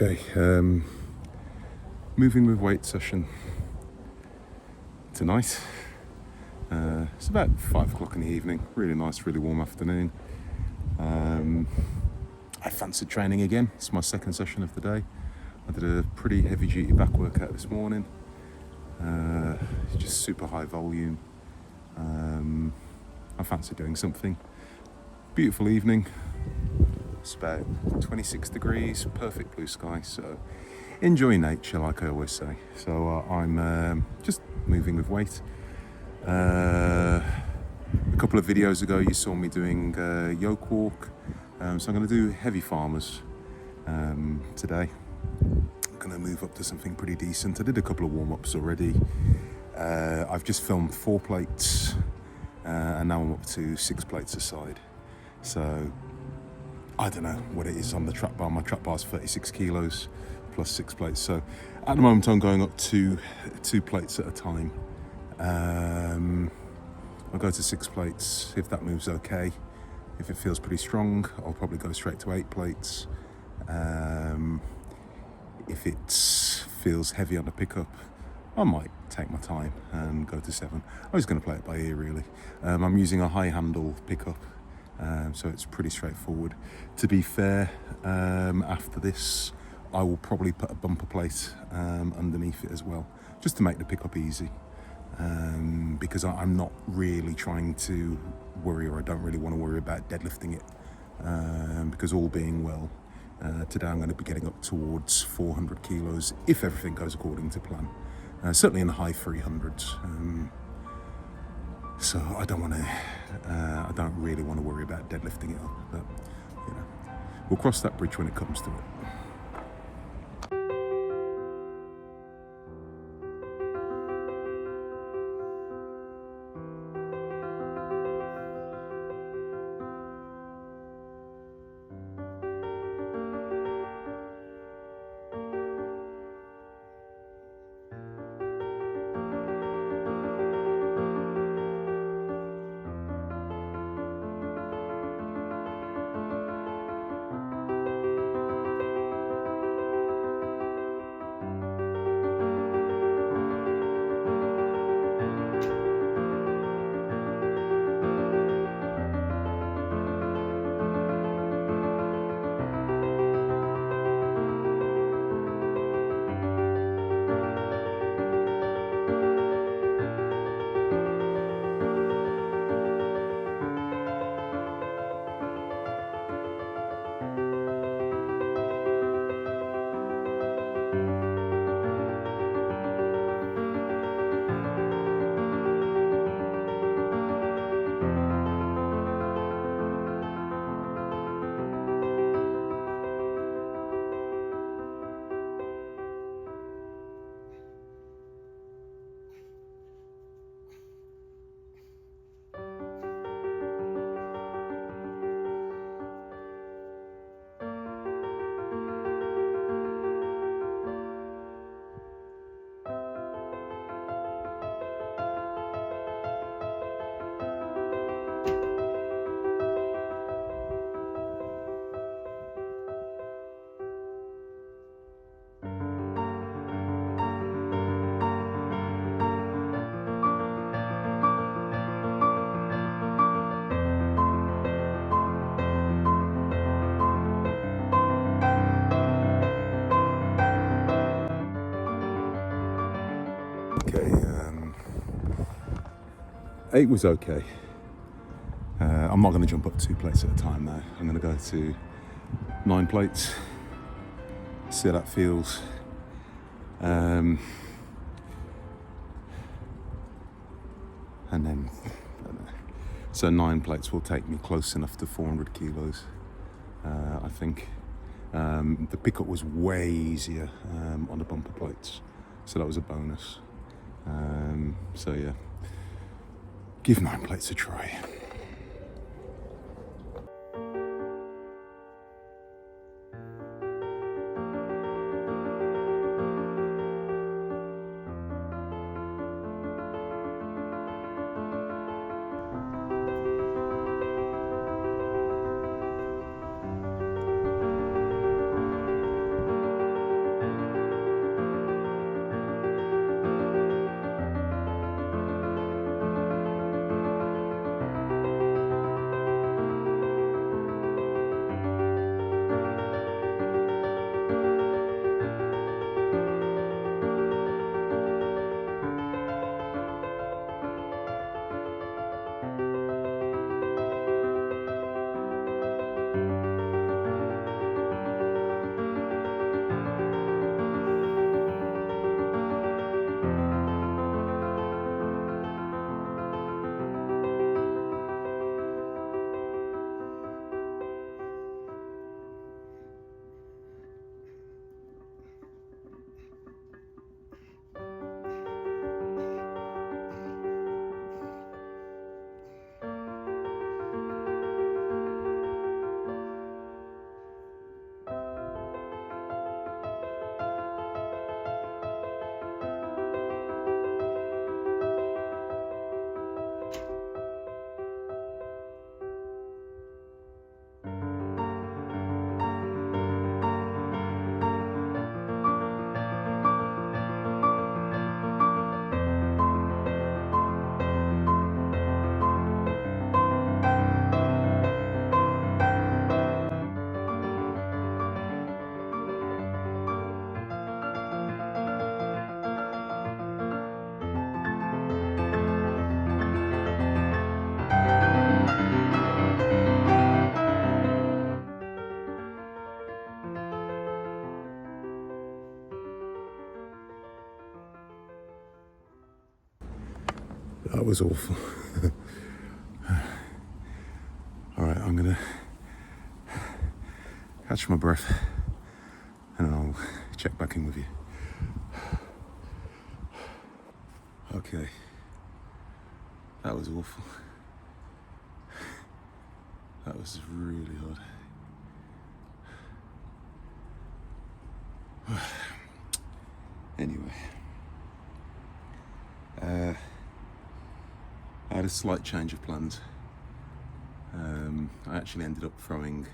Okay, moving with weight session tonight. It's about 5 o'clock in the evening, really nice, really warm afternoon. I fancied training again. It's my second session of the day. I did a pretty heavy duty back workout this morning. Just super high volume. I fancy doing something. Beautiful evening. It's about 26 degrees, perfect blue sky, so enjoy nature like I always say. So I'm just moving with weight. A couple of videos ago you saw me doing yoke walk, so I'm going to do heavy farmers today. I'm going to move up to something pretty decent. I did a couple of warm-ups already. I've just filmed 4 plates and now I'm up to 6 plates a side. So I don't know what it is on the trap bar. My trap bar is 36 kilos plus 6 plates. So at the moment I'm going up to 2 plates at a time. I'll go to 6 plates if that moves okay. If it feels pretty strong, I'll probably go straight to 8 plates. If it feels heavy on the pickup, I might take my time and go to 7. I was going to play it by ear really. I'm using a high handle pickup. So it's pretty straightforward. To be fair, after this, I will probably put a bumper plate underneath it as well, just to make the pickup easy. Because I'm not really trying to worry, or I don't really want to worry about deadlifting it. Because all being well, today I'm going to be getting up towards 400 kilos if everything goes according to plan. Certainly in the high 300s. So I don't really want to worry about deadlifting it up, but you know, we'll cross that bridge when it comes to it. Okay, 8 was okay. I'm not going to jump up 2 plates at a time now. I'm going to go to 9 plates, see how that feels. And then, I don't know. So 9 plates will take me close enough to 400 kilos, I think. The pickup was way easier on the bumper plates, so that was a bonus. So yeah, give 9 plates a try. That was awful. All right, I'm gonna catch my breath and I'll check back in with you. Okay, that was awful. That was really hard. Anyway, I had a slight change of plans. I actually ended up throwing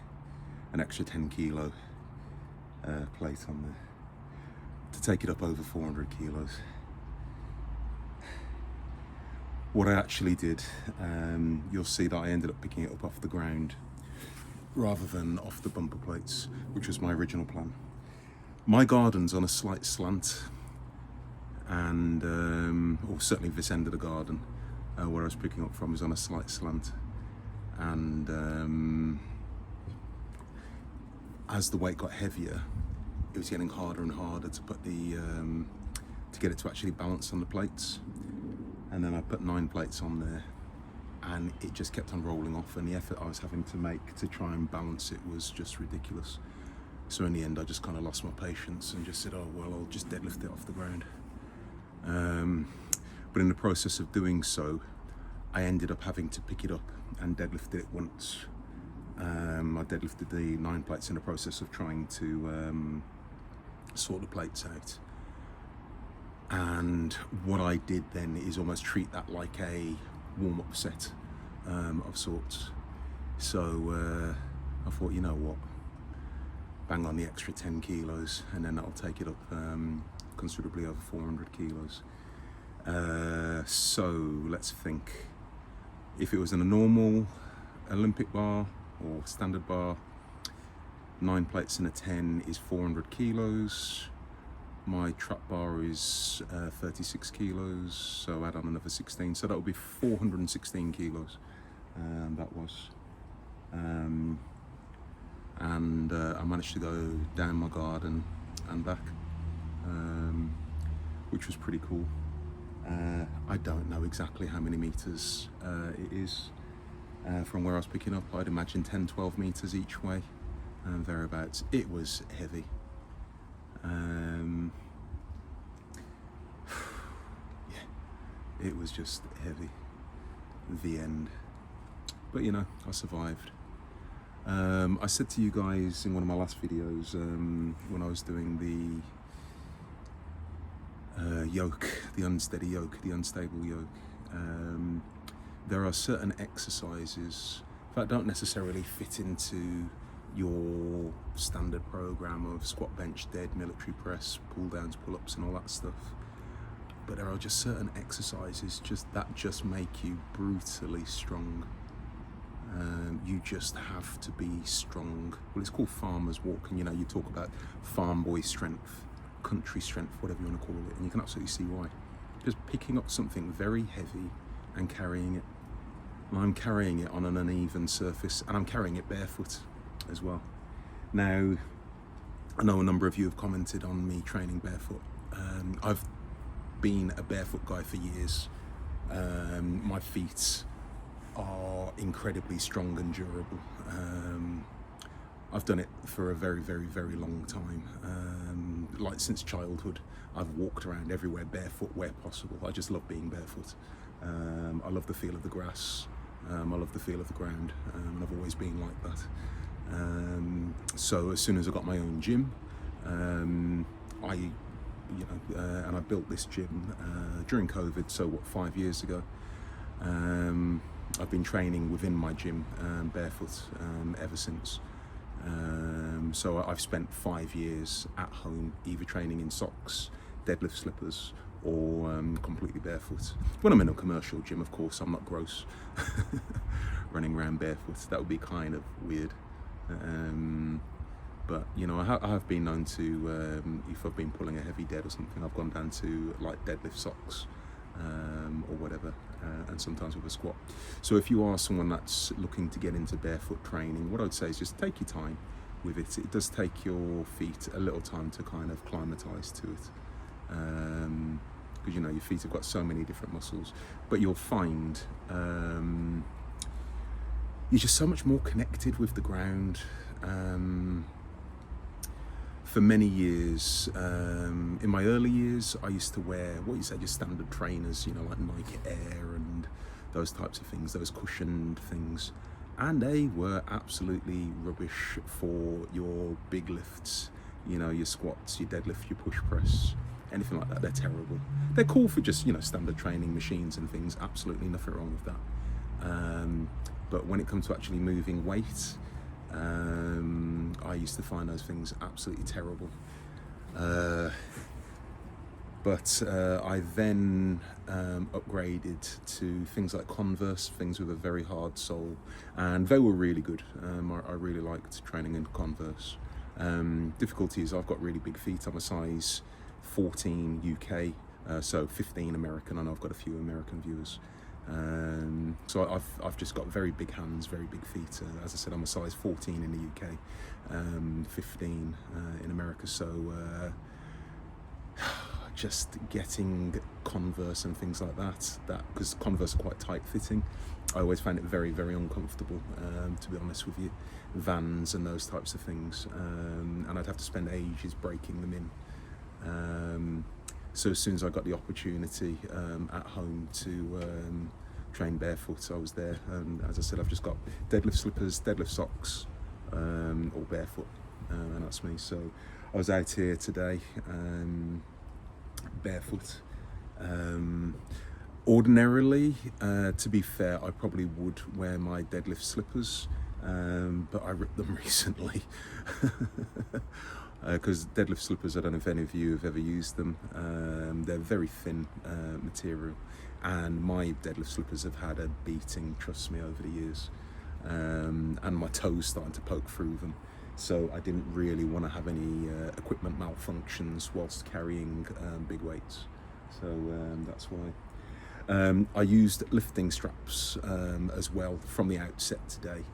an extra 10 kilo plate on there to take it up over 400 kilos. What I actually did, you'll see that I ended up picking it up off the ground rather than off the bumper plates, which was my original plan. My garden's on a slight slant, and or certainly this end of the garden where I was picking up from is on a slight slant, and as the weight got heavier, it was getting harder and harder to put the to get it to actually balance on the plates. And then I put 9 plates on there, and it just kept on rolling off, and the effort I was having to make to try and balance it was just ridiculous. So in the end I just kind of lost my patience and just said, oh well, I'll just deadlift it off the ground. But in the process of doing so, I ended up having to pick it up and deadlift it once. I deadlifted the 9 plates in the process of trying to sort the plates out. And what I did then is almost treat that like a warm-up set of sorts. So I thought, you know what, bang on the extra 10 kilos and then that'll take it up considerably over 400 kilos. So let's think. If it was in a normal Olympic bar or standard bar, 9 plates in a 10 is 400 kilos. My trap bar is 36 kilos, so add on another 16, so that would be 416 kilos. That was. And I managed to go down my garden and back, which was pretty cool. I don't know exactly how many meters it is from where I was picking up. I'd imagine 10-12 meters each way, thereabouts. It was heavy. Yeah, it was just heavy. The end. But you know, I survived. I said to you guys in one of my last videos, when I was doing the yoke, the unsteady yoke, the unstable yoke, there are certain exercises that don't necessarily fit into your standard program of squat, bench, dead, military press, pull downs, pull ups and all that stuff, but there are just certain exercises that just make you brutally strong. You just have to be strong. Well, it's called farmer's walk, and you know, you talk about farm boy strength, country strength, whatever you want to call it, and you can absolutely see why. Just picking up something very heavy and carrying it. And I'm carrying it on an uneven surface, and I'm carrying it barefoot as well. Now, I know a number of you have commented on me training barefoot. I've been a barefoot guy for years. My feet are incredibly strong and durable. I've done it for a very, very, very long time. Like since childhood, I've walked around everywhere barefoot where possible. I just love being barefoot. I love the feel of the grass. I love the feel of the ground, and I've always been like that. So as soon as I got my own gym, and I built this gym during COVID, so 5 years ago. I've been training within my gym barefoot ever since. So I've spent 5 years at home, either training in socks, deadlift slippers, or completely barefoot. When I'm in a commercial gym, of course, I'm not gross running around barefoot. That would be kind of weird. But you know, I have been known to, if I've been pulling a heavy dead or something, I've gone down to like deadlift socks or whatever, and sometimes with a squat. So if you are someone that's looking to get into barefoot training, what I'd say is just take your time with it. It does take your feet a little time to kind of acclimatise to it. because you know your feet have got so many different muscles, but you'll find you're just so much more connected with the ground. For many years, in my early years, I used to wear what you said, your standard trainers, you know, like Nike Air and those types of things, those cushioned things, and they were absolutely rubbish for your big lifts, you know, your squats, your deadlift, your push press, anything like that. They're terrible. They're cool for just, you know, standard training machines and things, absolutely nothing wrong with that. But when it comes to actually moving weight, I used to find those things absolutely terrible. But I then upgraded to things like Converse, things with a very hard sole, and they were really good. I really liked training in Converse. Difficulty is I've got really big feet. I'm a size 14 UK, so 15 American. I know I've got a few American viewers. So I've just got very big hands, very big feet. As I said, I'm a size 14 in the UK, 15 in America. So just getting Converse and things like that because Converse are quite tight fitting, I always find it very, very uncomfortable, to be honest with you. Vans and those types of things, and I'd have to spend ages breaking them in. So as soon as I got the opportunity at home to train barefoot, I was there. As I said, I've just got deadlift slippers, deadlift socks, all barefoot, and that's me. So I was out here today, barefoot. Ordinarily, to be fair, I probably would wear my deadlift slippers, but I ripped them recently. Because deadlift slippers, I don't know if any of you have ever used them, they're very thin material, and my deadlift slippers have had a beating, trust me, over the years, and my toes starting to poke through them, so I didn't really want to have any equipment malfunctions whilst carrying big weights, so that's why. I used lifting straps as well from the outset today.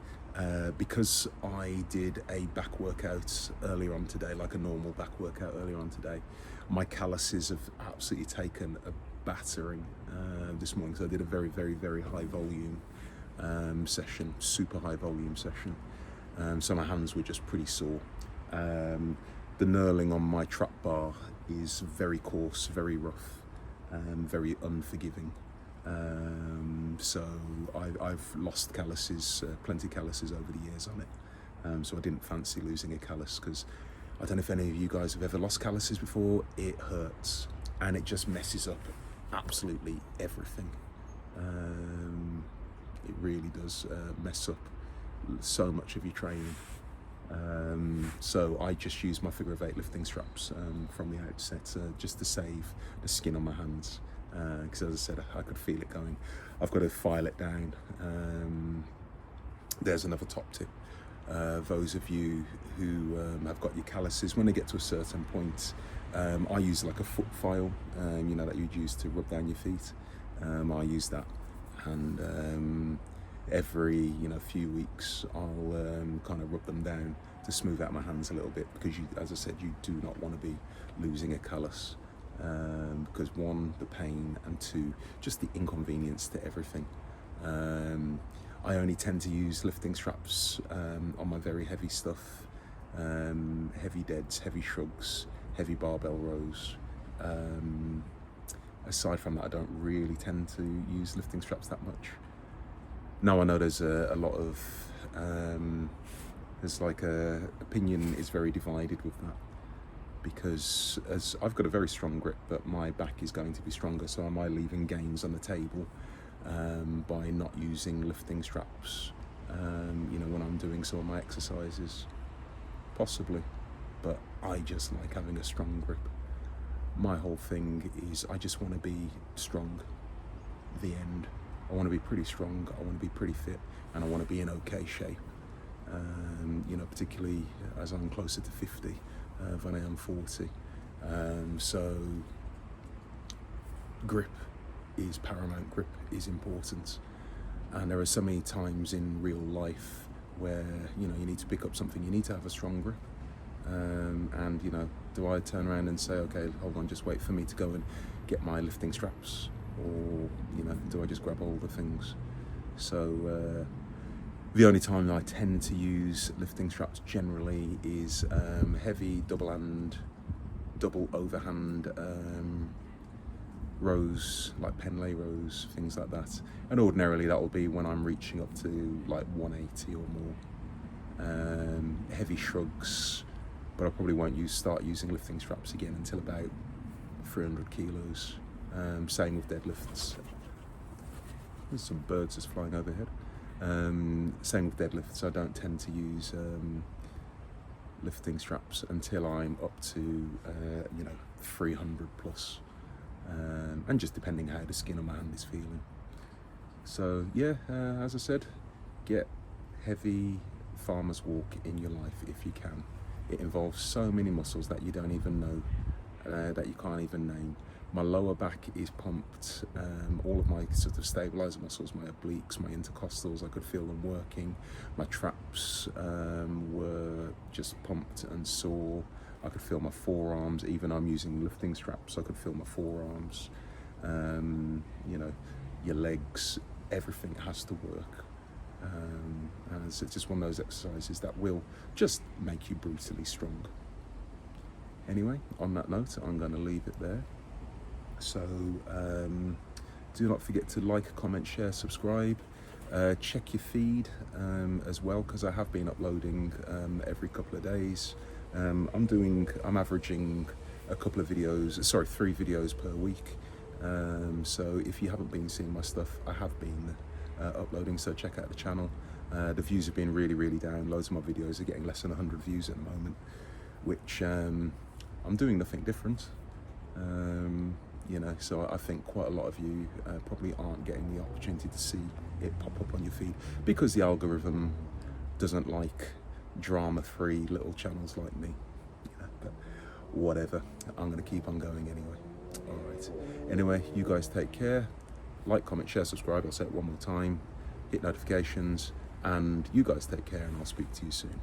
Because I did a back workout earlier on today, like a normal back workout earlier on today, my calluses have absolutely taken a battering this morning. So I did a very, very, very high volume session, super high volume session. So my hands were just pretty sore. The knurling on my trap bar is very coarse, very rough, very unforgiving. So I've lost calluses, plenty of calluses over the years on it. So I didn't fancy losing a callus, because I don't know if any of you guys have ever lost calluses before. It hurts, and it just messes up absolutely everything. It really does mess up so much of your training. So I just use my figure of 8 lifting straps from the outset, just to save the skin on my hands. Because as I said, I could feel it going. I've got to file it down. There's another top tip. Those of you who have got your calluses, when they get to a certain point, I use like a foot file, you know, that you'd use to rub down your feet. I use that, and every few weeks I'll kind of rub them down to smooth out my hands a little bit, because as I said, you do not want to be losing a callus. Because one, the pain, and two, just the inconvenience to everything. I only tend to use lifting straps on my very heavy stuff, heavy deads, heavy shrugs, heavy barbell rows. Aside from that, I don't really tend to use lifting straps that much. Now I know there's a lot of, opinion is very divided with that. Because as I've got a very strong grip, but my back is going to be stronger, so am I leaving gains on the table by not using lifting straps, when I'm doing some of my exercises? Possibly, but I just like having a strong grip. My whole thing is I just want to be strong, the end. I want to be pretty strong, I want to be pretty fit, and I want to be in okay shape, particularly as I'm closer to 50. Than I am 40. So grip is paramount, grip is important. And there are so many times in real life where, you need to pick up something, you need to have a strong grip. And, you know, do I turn around and say, okay, hold on, just wait for me to go and get my lifting straps? Or, you know, do I just grab all the things? So the only time I tend to use lifting straps generally is heavy double overhand rows, like pen lay rows, things like that. And ordinarily that will be when I'm reaching up to like 180 or more. Heavy shrugs, but I probably won't start using lifting straps again until about 300 kilos. Same with deadlifts. There's some birds just flying overhead. Same with deadlifts. I don't tend to use lifting straps until I'm up to you know, 300 plus, and just depending how the skin on my hand is feeling. So yeah, as I said, get heavy farmer's walk in your life if you can. It involves so many muscles that you don't even know, that you can't even name. My lower back is pumped, all of my sort of stabilizer muscles, my obliques, my intercostals, I could feel them working. My traps were just pumped and sore. I could feel my forearms, even I'm using lifting straps, I could feel my forearms. You know, your legs, everything has to work. And it's just one of those exercises that will just make you brutally strong. Anyway, on that note, I'm going to leave it there. So do not forget to like, comment, share, subscribe. Check your feed as well, because I have been uploading every couple of days. I'm averaging a couple of videos, sorry, 3 videos per week. So if you haven't been seeing my stuff, I have been uploading, so check out the channel. The views have been really down. Loads of my videos are getting less than 100 views at the moment, which I'm doing nothing different. You know, so I think quite a lot of you probably aren't getting the opportunity to see it pop up on your feed because the algorithm doesn't like drama-free little channels like me. You know, but whatever, I'm going to keep on going anyway. All right. Anyway, you guys take care. Like, comment, share, subscribe. I'll say it one more time. Hit notifications, and you guys take care, and I'll speak to you soon.